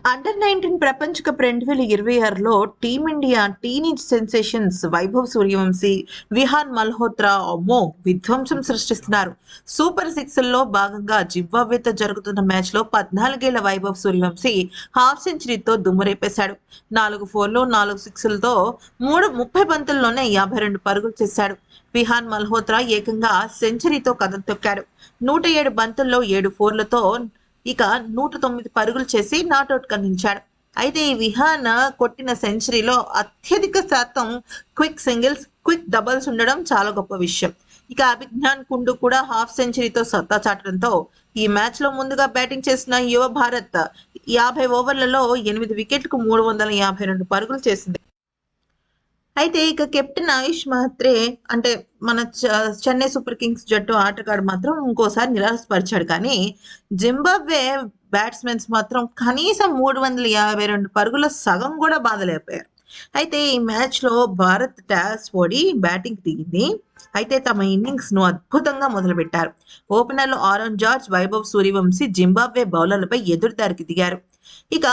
Under 19 ప్రపంచ cup 2026లో team India teenage sensations Vaibhav Suryavanshi, Vihan Malhotra అమ్మో విధ్వంసం సృష్టిస్తున్నారు. సూపర్ సిక్స్లో భాగంగా జింబాబ్వేతో జరుగుతున్న మ్యాచ్లో 14 ఏళ్ల వైభవ్ సూర్యవంశీ హాఫ్ సెంచరీతో దుమ్మురేపేశాడు. 4 4లు 4 6లతో 30 బంతుల్లోనే 52 పరుగులు చేశాడు. విహాన్ మల్హోత్రా ఏకంగా సెంచరీతో కథం తొక్కాడు. 107 బంతుల్లో 7 4లతో ఇక 109 పరుగులు చేసి నాట్అవుట్ గా నిలిచాడు. అయితే ఈ విహాన్ కొట్టిన సెంచరీలో అత్యధిక శాతం క్విక్ సింగిల్స్, క్విక్ డబుల్స్ ఉండడం చాలా గొప్ప విషయం. ఇక అభిజ్ఞాన్ కుండు కూడా హాఫ్ సెంచరీతో సత్తా చాటడంతో ఈ మ్యాచ్ లో ముందుగా బ్యాటింగ్ చేసిన యువ భారత్ 50 ఓవర్లలో 8 వికెట్లకు 352 పరుగులు చేసింది. అయితే ఇక కెప్టెన్ ఆయుష్ మహత్రే అంటే మన చెన్నై సూపర్ కింగ్స్ జట్టు ఆటగాడు మాత్రం ఇంకోసారి నిరాశపరిచాడు. కానీ జింబాబ్వే బ్యాట్స్మెన్స్ మాత్రం కనీసం 352 పరుగుల సగం కూడా బాధలేకపోయారు. అయితే ఈ మ్యాచ్లో భారత్ టాస్ ఓడి బ్యాటింగ్ దిగింది. అయితే తమ ఇన్నింగ్స్ ను అద్భుతంగా మొదలుపెట్టారు. ఓపెనర్లు Aaron George, Vaibhav Suryavanshi Zimbabwe బౌలర్లపై ఎదురుదారికి దిగారు. ఇక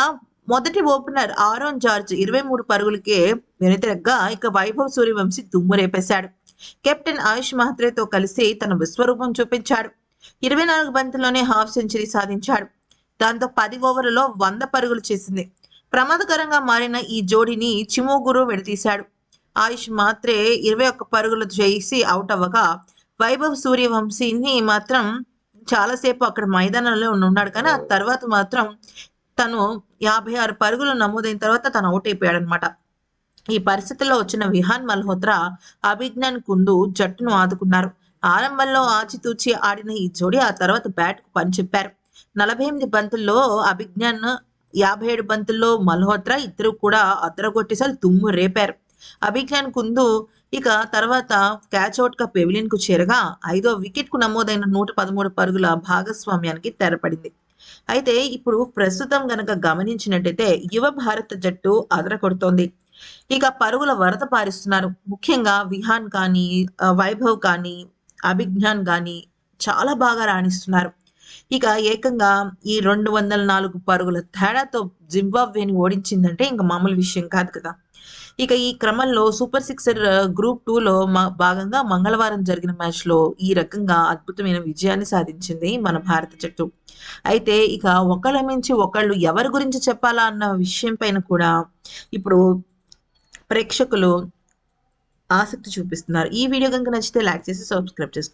మొదటి ఓపెనర్ ఆరోన్ జార్జ్ 23 పరుగులకే వెనుతిరగ్గా ఇక వైభవ్ సూర్యవంశీ దుమ్ము రేపేశాడు. కెప్టెన్ ఆయుష్ మహత్రేతో కలిసి తన విశ్వరూపం చూపించాడు. 24 బంతుల్లోనే హాఫ్ సెంచరీ సాధించాడు. దాంతో 10 ఓవర్లలో 100 పరుగులు చేసింది. ప్రమాదకరంగా మారిన ఈ జోడీని చిమోగురు విడదీశాడు. ఆయుష్ మాత్రే 21 పరుగులు చేసి అవుట్ అవ్వగా వైభవ్ సూర్యవంశీని మాత్రం చాలాసేపు అక్కడ మైదానంలో ఉన్నాడు. కానీ ఆ తర్వాత మాత్రం తను 56 పరుగులు నమోదైన తర్వాత తను అవుట్ అయిపోయాడు అనమాట. ఈ పరిస్థితుల్లో వచ్చిన విహాన్ మల్హోత్రా, అభిజ్ఞాన్ కుందు జట్టును ఆదుకున్నారు. ఆరంభంలో ఆచితూచి ఆడిన ఈ జోడీ ఆ తర్వాత బ్యాట్కు పని చెప్పారు. 48 బంతుల్లో అభిజ్ఞాన్, 57 బంతుల్లో మల్హోత్రా ఇద్దరు కూడా అదరగొట్టేసారి దుమ్ము రేపారు. అభిజ్ఞాన్ కుందు ఇక తర్వాత క్యాచ్ అవుట్ గా పెవిలియన్ కు చేరగా 5వ వికెట్ కు నమోదైన 113 పరుగుల భాగస్వామ్యానికి తెరపడింది. అయితే ఇప్పుడు ప్రస్తుతం గనక గమనించినట్టయితే యువ భారత జట్టు అదరకొడుతోంది. ఇక పరుగుల వరద పారిస్తున్నారు. ముఖ్యంగా విహాన్ కానీ, వైభవ్ కానీ, అభిజ్ఞాన్ కానీ చాలా బాగా రాణిస్తున్నారు. ఇక ఏకంగా ఈ 204 పరుగుల తేడాతో జింబాబ్వేని ఓడించిందంటే ఇంక మామూలు విషయం కాదు కదా. ఇక ఈ క్రమంలో సూపర్ సిక్సర్ గ్రూప్ 2లో భాగంగా మంగళవారం జరిగిన మ్యాచ్లో ఈ రకంగా అద్భుతమైన విజయాన్ని సాధించింది మన భారత జట్టు. అయితే ఇక ఒకళ్ళ మించి ఒకళ్ళు ఎవరి గురించి చెప్పాలా అన్న విషయం పైన కూడా ఇప్పుడు ప్రేక్షకులు ఆసక్తి చూపిస్తున్నారు. ఈ వీడియో కనుక నచ్చితే లైక్ చేసి సబ్స్క్రైబ్ చేసుకోండి.